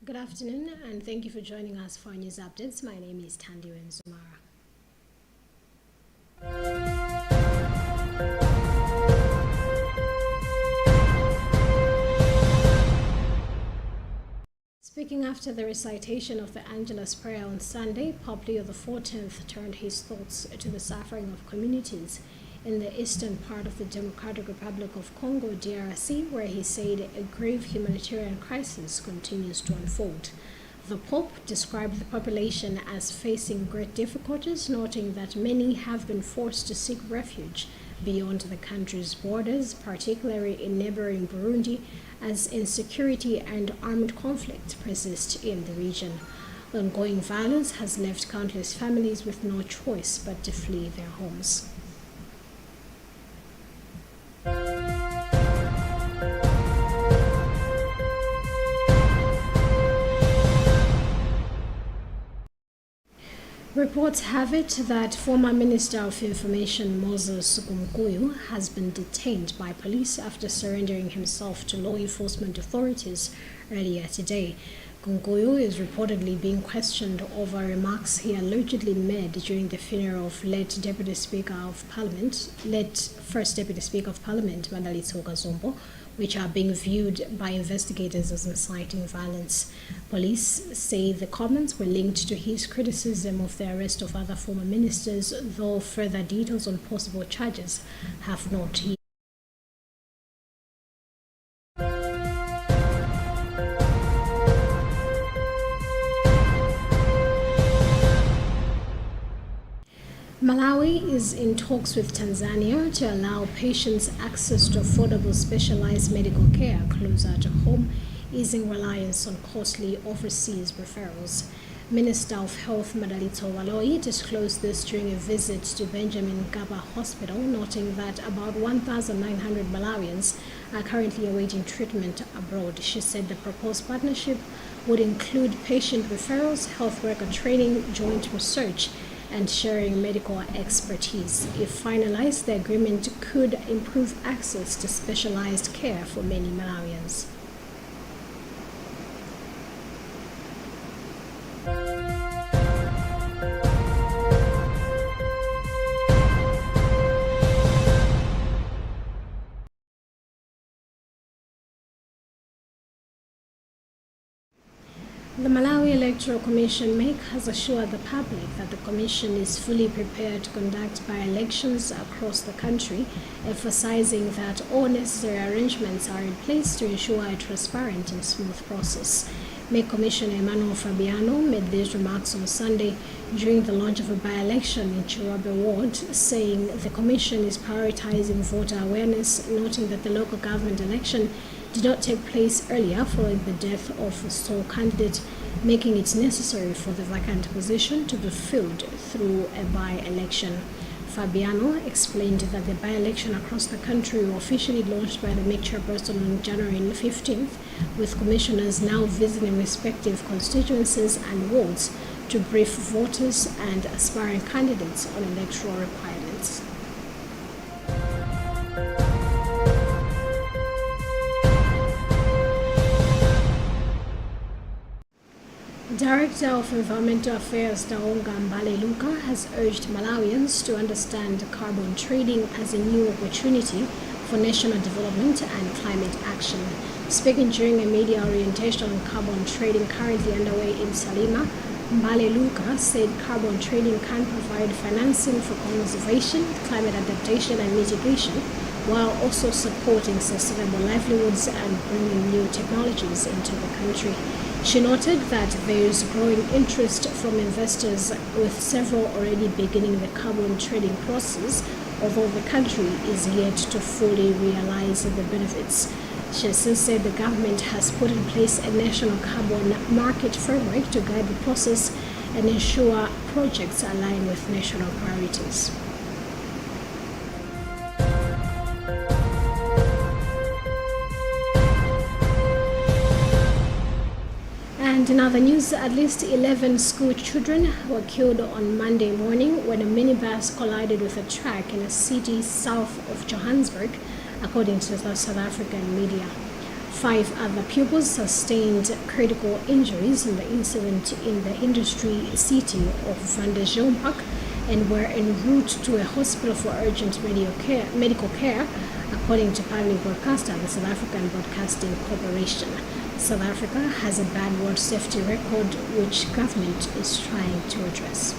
Good afternoon, and thank you for joining us for news updates. My name is Tandi Wenzumara. Speaking after the recitation of the Angelus prayer on Sunday, Pope Leo XIV turned his thoughts to the suffering of communities in the eastern part of the Democratic Republic of Congo, DRC, where he said a grave humanitarian crisis continues to unfold. The Pope described the population as facing great difficulties, noting that many have been forced to seek refuge beyond the country's borders, particularly in neighboring Burundi, as insecurity and armed conflict persist in the region. Ongoing violence has left countless families with no choice but to flee their homes. Reports have it that former Minister of Information Moses Gumkuyu has been detained by police after surrendering himself to law enforcement authorities earlier today. Gumkuyu is reportedly being questioned over remarks he allegedly made during the funeral of late First Deputy Speaker of Parliament, Mandalitso Gazombo, which are being viewed by investigators as inciting violence. Police say the comments were linked to his criticism of the arrest of other former ministers, though further details on possible charges have not yet. Malawi is in talks with Tanzania to allow patients access to affordable specialized medical care closer to home, easing reliance on costly overseas referrals. Minister of Health Madalitso Waloi disclosed this during a visit to Benjamin Mkapa Hospital, noting that about 1,900 Malawians are currently awaiting treatment abroad. She said the proposed partnership would include patient referrals, health worker training, joint research, and sharing medical expertise. If finalized, the agreement could improve access to specialized care for many Malawians. The Malawi Electoral Commission (MEC) has assured the public that the Commission is fully prepared to conduct by-elections across the country, emphasizing that all necessary arrangements are in place to ensure a transparent and smooth process. MEC Commissioner Emmanuel Fabiano made these remarks on Sunday during the launch of a by-election in Chirobe Ward, saying the Commission is prioritizing voter awareness, noting that the local government election did not take place earlier following the death of a sole candidate, making it necessary for the vacant position to be filled through a by-election. Fabiano explained that the by-election across the country were officially launched by the MEC chairperson on January 15th, with commissioners now visiting respective constituencies and wards to brief voters and aspiring candidates on electoral requirements. Director of Environmental Affairs Daonga Luntha has urged Malawians to understand carbon trading as a new opportunity for national development and climate action. Speaking during a media orientation on carbon trading currently underway in Salima, Luntha said carbon trading can provide financing for conservation, climate adaptation and mitigation, while also supporting sustainable livelihoods and bringing new technologies into the country. She noted that there is growing interest from investors, with several already beginning the carbon trading process, although the country is yet to fully realize the benefits. She also said the government has put in place a national carbon market framework to guide the process and ensure projects align with national priorities. And in other news, at least 11 school children were killed on Monday morning when a minibus collided with a truck in a city south of Johannesburg, according to the South African media. 5 other pupils sustained critical injuries in the incident in the industry city of Vandejompak and were en route to a hospital for urgent medical care, according to public broadcaster, the South African Broadcasting Corporation. South Africa has a bad road safety record, which government is trying to address.